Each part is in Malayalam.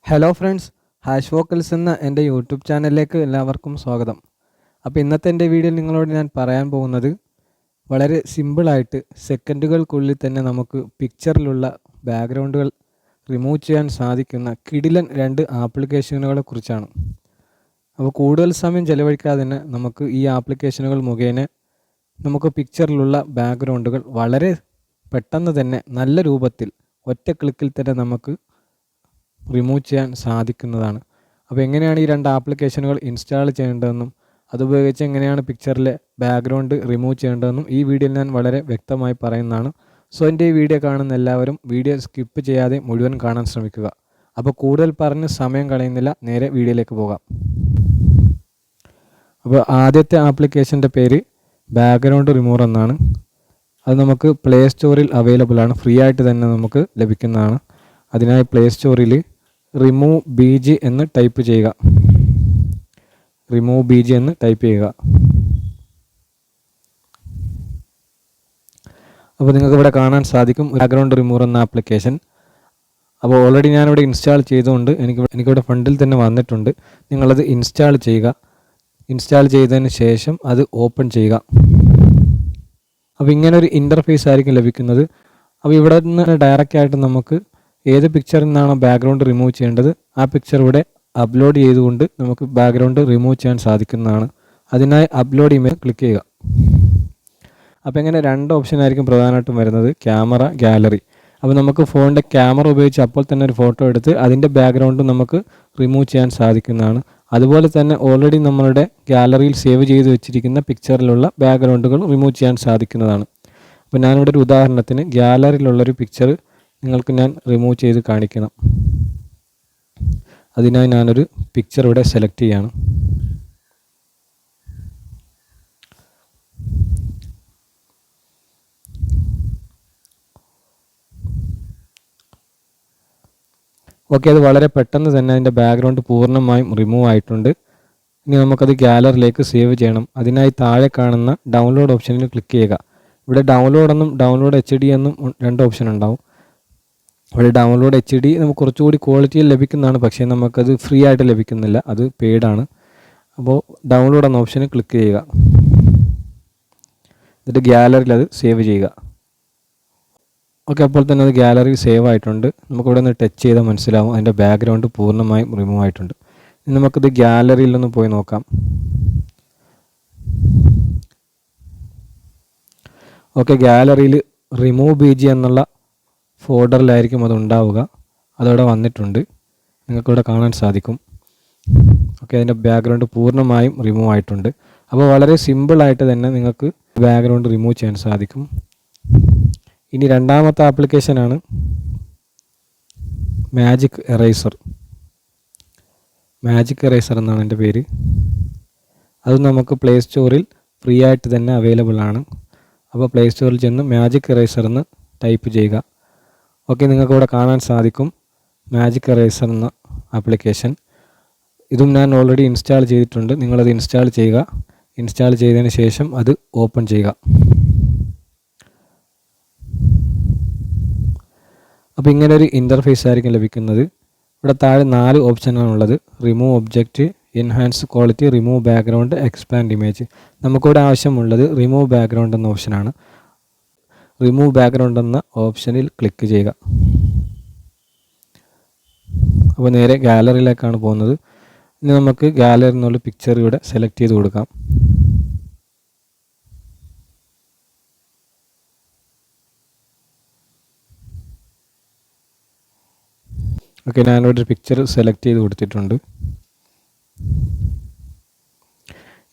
ഹലോ ഫ്രണ്ട്സ്, ഹാഷ് വോക്കൽസ് എന്ന എൻ്റെ യൂട്യൂബ് ചാനലിലേക്ക് എല്ലാവർക്കും സ്വാഗതം. അപ്പോൾ ഇന്നത്തെ എൻ്റെ വീഡിയോയിൽ നിങ്ങളോട് ഞാൻ പറയാൻ പോകുന്നത് വളരെ സിമ്പിളായിട്ട് സെക്കൻഡുകൾക്കുള്ളിൽ തന്നെ നമുക്ക് പിക്ചറിലുള്ള ബാക്ക്ഗ്രൗണ്ടുകൾ റിമൂവ് ചെയ്യാൻ സാധിക്കുന്ന കിടിലൻ 2 ആപ്ലിക്കേഷനുകളെ കുറിച്ചാണ്. അപ്പോൾ കൂടുതൽ സമയം ചിലവഴിക്കാതെ തന്നെ നമുക്ക് ഈ ആപ്ലിക്കേഷനുകൾ മുഖേന നമുക്ക് പിക്ചറിലുള്ള ബാക്ക്ഗ്രൗണ്ടുകൾ വളരെ പെട്ടെന്ന് തന്നെ നല്ല രൂപത്തിൽ ഒറ്റ ക്ലിക്കിൽ തന്നെ നമുക്ക് റിമൂവ് ചെയ്യാൻ സാധിക്കുന്നതാണ്. അപ്പോൾ എങ്ങനെയാണ് ഈ 2 ആപ്ലിക്കേഷനുകൾ ഇൻസ്റ്റാൾ ചെയ്യേണ്ടതെന്നും അതുപയോഗിച്ച് എങ്ങനെയാണ് പിക്ചറിലെ ബാക്ക്ഗ്രൗണ്ട് റിമൂവ് ചെയ്യേണ്ടതെന്നും ഈ വീഡിയോയിൽ ഞാൻ വളരെ വ്യക്തമായി പറയുന്നതാണ്. സോ എൻ്റെ ഈ വീഡിയോ കാണുന്ന എല്ലാവരും വീഡിയോ സ്കിപ്പ് ചെയ്യാതെ മുഴുവൻ കാണാൻ ശ്രമിക്കുക. അപ്പോൾ കൂടുതൽ പറഞ്ഞ് സമയം കളയുന്നില്ല, നേരെ വീഡിയോയിലേക്ക് പോകാം. അപ്പോൾ ആദ്യത്തെ ആപ്ലിക്കേഷൻ്റെ പേര് ബാക്ക്ഗ്രൗണ്ട് റിമൂവർ എന്നാണ്. അത് നമുക്ക് പ്ലേ സ്റ്റോറിൽ അവൈലബിൾ ആണ്, ഫ്രീ ആയിട്ട് തന്നെ നമുക്ക് ലഭിക്കുന്നതാണ്. അതിനായി പ്ലേ സ്റ്റോറിൽ റിമൂവ് BG എന്ന് ടൈപ്പ് ചെയ്യുക. റിമൂവ് BG എന്ന് ടൈപ്പ് ചെയ്യുക. അപ്പോൾ നിങ്ങൾക്ക് ഇവിടെ കാണാൻ സാധിക്കും ബാക്ക്ഗ്രൗണ്ട് റിമൂവർ എന്ന ആപ്ലിക്കേഷൻ. അപ്പോൾ ഓൾറെഡി ഞാനിവിടെ ഇൻസ്റ്റാൾ ചെയ്തുകൊണ്ട് എനിക്കിവിടെ ഫ്രണ്ടിൽ തന്നെ വന്നിട്ടുണ്ട്. നിങ്ങളത് ഇൻസ്റ്റാൾ ചെയ്യുക. ഇൻസ്റ്റാൾ ചെയ്തതിന് ശേഷം അത് ഓപ്പൺ ചെയ്യുക. അപ്പോൾ ഇങ്ങനെ ഒരു ഇൻ്റർഫേസ് ആയിരിക്കും ലഭിക്കുന്നത്. അപ്പോൾ ഇവിടെ നിന്ന് ഡയറക്റ്റ് ആയിട്ട് നമുക്ക് ഏത് പിക്ചറിൽ നിന്നാണോ ബാക്ക്ഗ്രൗണ്ട് റിമൂവ് ചെയ്യേണ്ടത് ആ പിക്ചർ ഇവിടെ അപ്ലോഡ് ചെയ്തുകൊണ്ട് നമുക്ക് ബാക്ക്ഗ്രൗണ്ട് റിമൂവ് ചെയ്യാൻ സാധിക്കുന്നതാണ്. അതിനായി അപ്ലോഡ് ഇമേജ് ക്ലിക്ക് ചെയ്യുക. അപ്പോൾ ഇങ്ങനെ 2 ഓപ്ഷൻ ആയിരിക്കും പ്രധാനമായിട്ടും വരുന്നത്, ക്യാമറ, ഗാലറി. അപ്പോൾ നമുക്ക് ഫോണിൻ്റെ ക്യാമറ ഉപയോഗിച്ച് അപ്പോൾ തന്നെ ഒരു ഫോട്ടോ എടുത്ത് അതിൻ്റെ ബാക്ക്ഗ്രൗണ്ട് നമുക്ക് റിമൂവ് ചെയ്യാൻ സാധിക്കുന്നതാണ്. അതുപോലെ തന്നെ ഓൾറെഡി നമ്മളുടെ ഗാലറിയിൽ സേവ് ചെയ്ത് വെച്ചിരിക്കുന്ന പിക്ചറിലുള്ള ബാക്ക്ഗ്രൗണ്ടുകൾ റിമൂവ് ചെയ്യാൻ സാധിക്കുന്നതാണ്. അപ്പോൾ ഞാനിവിടെ ഒരു ഉദാഹരണത്തിന് ഗാലറിയിലുള്ളൊരു പിക്ചർ നിങ്ങൾക്ക് ഞാൻ റിമൂവ് ചെയ്ത് കാണിക്കണം. അതിനായി ഞാനൊരു പിക്ചർ ഇവിടെ സെലക്ട് ചെയ്യാണ്. ഓക്കെ, അത് വളരെ പെട്ടെന്ന് തന്നെ അതിൻ്റെ ബാക്ക്ഗ്രൗണ്ട് പൂർണ്ണമായും റിമൂവ് ആയിട്ടുണ്ട്. ഇനി നമുക്കത് ഗാലറിയിലേക്ക് സേവ് ചെയ്യണം. അതിനായി താഴെ കാണുന്ന ഡൗൺലോഡ് ഓപ്ഷനിൽ ക്ലിക്ക് ചെയ്യുക. ഇവിടെ ഡൗൺലോഡ് എന്നും ഡൗൺലോഡ് HD എന്നും 2 ഓപ്ഷൻ ഉണ്ടാവും. ഇവിടെ ഡൗൺലോഡ് HD നമുക്ക് കുറച്ചുകൂടി ക്വാളിറ്റിയിൽ ലഭിക്കുന്നതാണ്, പക്ഷേ നമുക്കത് ഫ്രീ ആയിട്ട് ലഭിക്കുന്നില്ല, അത് പെയ്ഡാണ്. അപ്പോൾ ഡൗൺലോഡ് എന്ന ഓപ്ഷന് ക്ലിക്ക് ചെയ്യുക. എന്നിട്ട് ഗാലറിയിൽ അത് സേവ് ചെയ്യുക. ഓക്കെ, അപ്പോൾ തന്നെ അത് ഗാലറിയിൽ സേവ് ആയിട്ടുണ്ട്. നമുക്കിവിടെ നിന്ന് ടച്ച് ചെയ്താൽ മനസ്സിലാവും അതിൻ്റെ ബാക്ക്ഗ്രൗണ്ട് പൂർണ്ണമായും റിമൂവ് ആയിട്ടുണ്ട്. ഇനി നമുക്കിത് ഗാലറിയിലൊന്ന് പോയി നോക്കാം. ഓക്കെ, ഗാലറിയിൽ റിമൂവ് BG എന്നുള്ള ഫോൾഡറിലായിരിക്കും അത് ഉണ്ടാവുക. അതവിടെ വന്നിട്ടുണ്ട്, നിങ്ങൾക്കിവിടെ കാണാൻ സാധിക്കും. ഓക്കെ, അതിൻ്റെ ബാക്ക്ഗ്രൗണ്ട് പൂർണ്ണമായും റിമൂവ് ആയിട്ടുണ്ട്. അപ്പോൾ വളരെ സിമ്പിളായിട്ട് തന്നെ നിങ്ങൾക്ക് ബാക്ക്ഗ്രൗണ്ട് റിമൂവ് ചെയ്യാൻ സാധിക്കും. ഇനി രണ്ടാമത്തെ ആപ്ലിക്കേഷനാണ് മാജിക് എറേസർ. മാജിക് എറേസർ എന്നാണ് എൻ്റെ പേര്. അത് നമുക്ക് പ്ലേ സ്റ്റോറിൽ ഫ്രീ ആയിട്ട് തന്നെ അവൈലബിൾ ആണ്. അപ്പോൾ പ്ലേ സ്റ്റോറിൽ ചെന്ന് മാജിക് എറേസർ എന്ന് ടൈപ്പ് ചെയ്യുക. ഓക്കെ, നിങ്ങൾക്ക് ഇവിടെ കാണാൻ സാധിക്കും മാജിക് എറേസർ എന്ന ആപ്ലിക്കേഷൻ. ഇതും ഞാൻ ഓൾറെഡി ഇൻസ്റ്റാൾ ചെയ്തിട്ടുണ്ട്. നിങ്ങളത് ഇൻസ്റ്റാൾ ചെയ്യുക. ഇൻസ്റ്റാൾ ചെയ്തതിന് ശേഷം അത് ഓപ്പൺ ചെയ്യുക. അപ്പോൾ ഇങ്ങനെ ഒരു ഇൻ്റർഫേസ് ആയിരിക്കും ലഭിക്കുന്നത്. ഇവിടെ താഴെ 4 ഓപ്ഷനാണുള്ളത്: remove object, enhance quality, remove background, expand image. നമുക്കിവിടെ ആവശ്യമുള്ളത് റിമൂവ് ബാക്ക്ഗ്രൗണ്ട് എന്ന ഓപ്ഷനാണ്. റിമൂവ് ബാക്ക്ഗ്രൗണ്ട് എന്ന ഓപ്ഷനിൽ ക്ലിക്ക് ചെയ്യുക. അപ്പോൾ നേരെ ഗാലറിയിലേക്കാണ് പോകുന്നത്. ഇനി നമുക്ക് ഗാലറിയിൽ നിന്നുള്ള പിക്ചർ ഇവിടെ സെലക്ട് ചെയ്ത് കൊടുക്കാം. ഓക്കെ, ഞാനിവിടെ ഒരു പിക്ചർ സെലക്ട് ചെയ്ത് കൊടുത്തിട്ടുണ്ട്.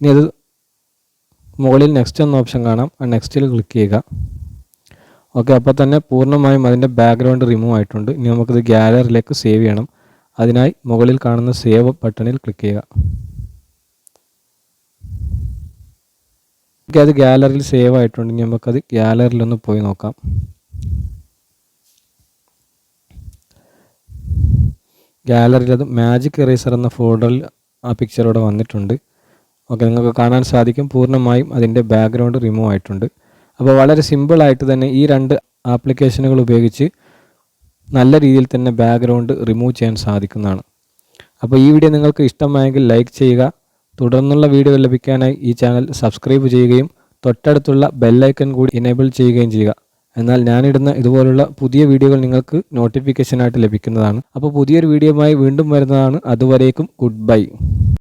ഇനി അത് മുകളിൽ നെക്സ്റ്റ് എന്ന ഓപ്ഷൻ കാണാം, ആ നെക്സ്റ്റിൽ ക്ലിക്ക് ചെയ്യുക. ഓക്കെ, അപ്പോൾ തന്നെ പൂർണ്ണമായും അതിൻ്റെ ബാക്ക്ഗ്രൗണ്ട് റിമൂവ് ആയിട്ടുണ്ട്. ഇനി നമുക്കിത് ഗാലറിയിലേക്ക് സേവ് ചെയ്യണം. അതിനായി മുകളിൽ കാണുന്ന സേവ് ബട്ടണിൽ ക്ലിക്ക് ചെയ്യുക. ഓക്കെ, അത് ഗാലറിയിൽ സേവ് ആയിട്ടുണ്ട്. ഇനി നമുക്കത് ഗാലറിയിലൊന്ന് പോയി നോക്കാം. ഗാലറിയിൽ അത് മാജിക് എറേസർ എന്ന ഫോൾഡറിൽ ആ പിക്ചർ ഇവിടെ വന്നിട്ടുണ്ട്. ഓക്കെ, നിങ്ങൾക്ക് കാണാൻ സാധിക്കും പൂർണ്ണമായും അതിൻ്റെ ബാക്ക്ഗ്രൗണ്ട് റിമൂവ് ആയിട്ടുണ്ട്. അപ്പോൾ വളരെ സിമ്പിളായിട്ട് തന്നെ ഈ 2 ആപ്ലിക്കേഷനുകൾ ഉപയോഗിച്ച് നല്ല രീതിയിൽ തന്നെ ബാക്ക്ഗ്രൗണ്ട് റിമൂവ് ചെയ്യാൻ സാധിക്കുന്നതാണ്. അപ്പോൾ ഈ വീഡിയോ നിങ്ങൾക്ക് ഇഷ്ടമായെങ്കിൽ ലൈക്ക് ചെയ്യുക. തുടർന്നുള്ള വീഡിയോ ലഭിക്കാനായി ഈ ചാനൽ സബ്സ്ക്രൈബ് ചെയ്യുകയും തൊട്ടടുത്തുള്ള ബെല്ലൈക്കൺ കൂടി എനേബിൾ ചെയ്യുകയും ചെയ്യുക. എന്നാൽ ഞാനിടുന്ന ഇതുപോലുള്ള പുതിയ വീഡിയോകൾ നിങ്ങൾക്ക് നോട്ടിഫിക്കേഷനായിട്ട് ലഭിക്കുന്നതാണ്. അപ്പോൾ പുതിയൊരു വീഡിയോയുമായി വീണ്ടും വരുന്നതാണ്. അതുവരേക്കും ഗുഡ് ബൈ.